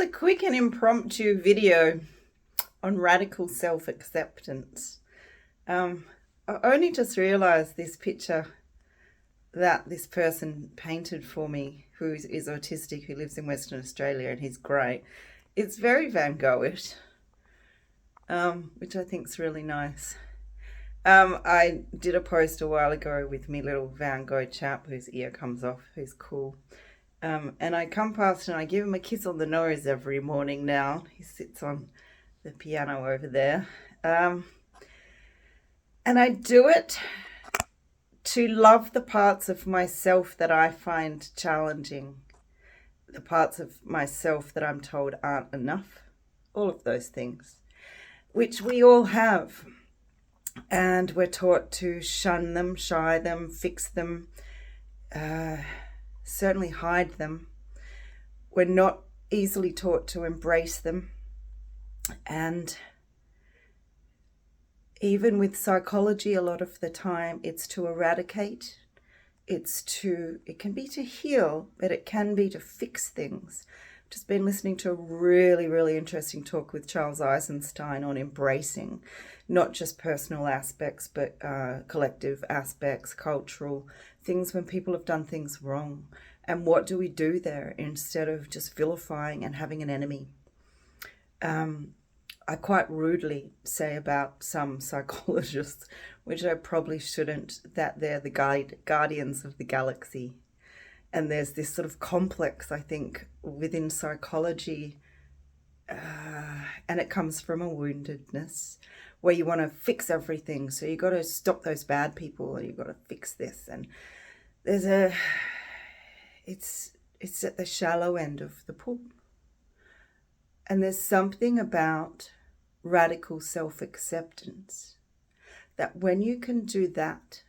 a quick and impromptu video on radical self-acceptance. I only just realised this picture that this person painted for me, who is autistic, who lives in Western Australia, and he's great. It's very Van Goghish, which I think is really nice. I did a post a while ago with me little Van Gogh chap whose ear comes off, who's cool. And I come past and I give him a kiss on the nose every morning now. He sits on the piano over there. And I do it to love the parts of myself that I find challenging, the parts of myself that I'm told aren't enough, all of those things, which we all have. And we're taught to shun them, shy them, fix them, certainly hide them. We're not easily taught to embrace them. And even with psychology, a lot of the time, it's to eradicate. It can be to heal, but it can be to fix things. I've just been listening to a really, really interesting talk with Charles Eisenstein on embracing, not just personal aspects, but collective aspects, cultural things when people have done things wrong. And what do we do there instead of just vilifying and having an enemy? I quite rudely say about some psychologists, which I probably shouldn't, that they're the guardians of the galaxy. And there's this sort of complex, I think, within psychology, and it comes from a woundedness, where you want to fix everything. So you got to stop those bad people, and you've got to fix this. And it's at the shallow end of the pool. And there's something about radical self-acceptance that when you can do that,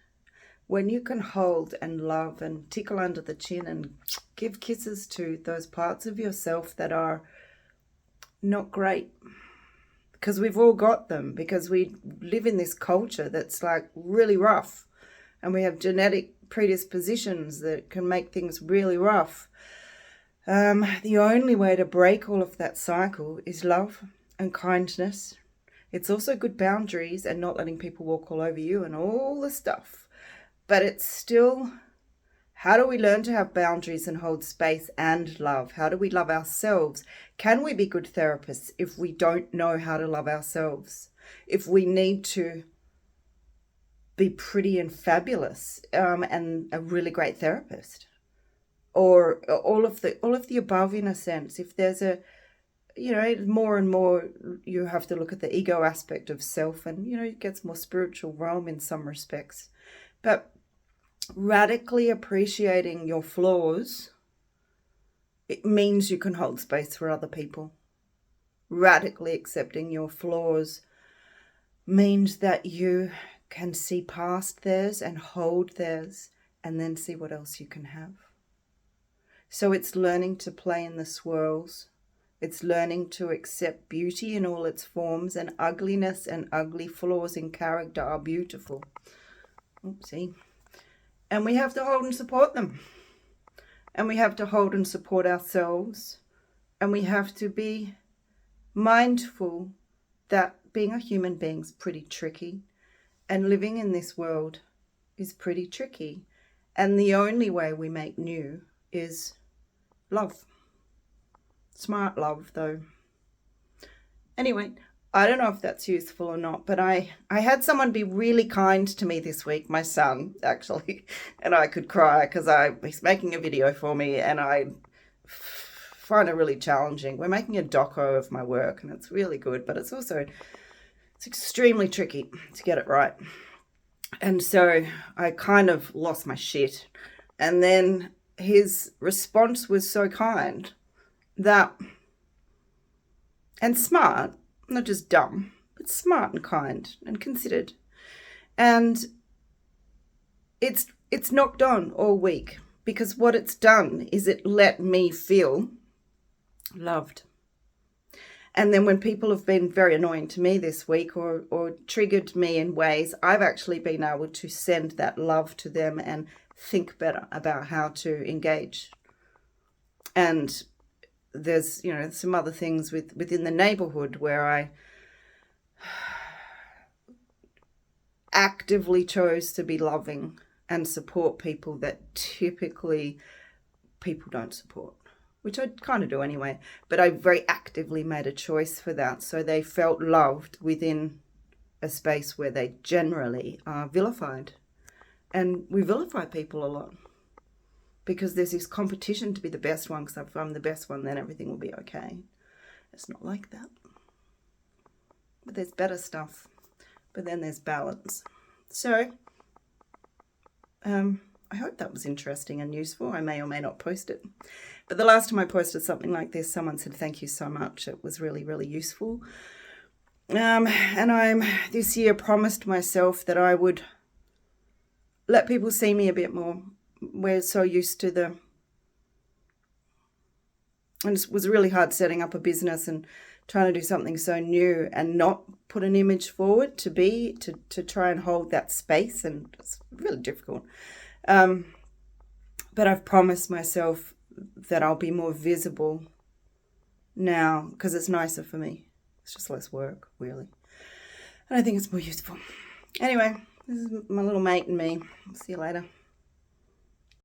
when you can hold and love and tickle under the chin and give kisses to those parts of yourself that are not great, because we've all got them, because we live in this culture that's like really rough, and we have genetic predispositions that can make things really rough. The only way to break all of that cycle is love and kindness. It's also good boundaries and not letting people walk all over you and all the stuff. But it's still, how do we learn to have boundaries and hold space and love? How do we love ourselves? Can we be good therapists if we don't know how to love ourselves? If we need to be pretty and fabulous and a really great therapist? Or all of the above, in a sense. If there's more and more you have to look at the ego aspect of self, and it gets more spiritual realm in some respects. But radically appreciating your flaws, it means you can hold space for other people. Radically accepting your flaws means that you can see past theirs and hold theirs, and then see what else you can have. So it's learning to play in the swirls. It's learning to accept beauty in all its forms, and ugliness and ugly flaws in character are beautiful. Oopsie. And we have to hold and support them. And we have to hold and support ourselves. And we have to be mindful that being a human being is pretty tricky. And living in this world is pretty tricky. And the only way we make new is love. Smart love, though. Anyway, I don't know if that's useful or not, but I had someone be really kind to me this week, my son, actually, and I could cry because he's making a video for me, and I find it really challenging. We're making a doco of my work, and it's really good, but it's extremely tricky to get it right. And so I kind of lost my shit. And then his response was so kind and smart, not just dumb, but smart and kind and considered. And it's knocked on all week, because what it's done is it let me feel loved. And then when people have been very annoying to me this week or triggered me in ways, I've actually been able to send that love to them and think better about how to engage. And there's, you know, some other things within the neighborhood where I actively chose to be loving and support people that typically people don't support, which I kind of do anyway, but I very actively made a choice for that. So they felt loved within a space where they generally are vilified. And we vilify people a lot because there's this competition to be the best one, because if I'm the best one, then everything will be okay. It's not like that. But there's better stuff. But then there's balance. So, I hope that was interesting and useful. I may or may not post it. But the last time I posted something like this, someone said, thank you so much. It was really, really useful. And I'm this year promised myself that I would let people see me a bit more. We're so used to and it was really hard setting up a business and trying to do something so new and not put an image forward to try and hold that space, and it's really difficult. But I've promised myself that I'll be more visible now because it's nicer for me. It's just less work, really. And I think it's more useful. Anyway, this is my little mate and me. See you later.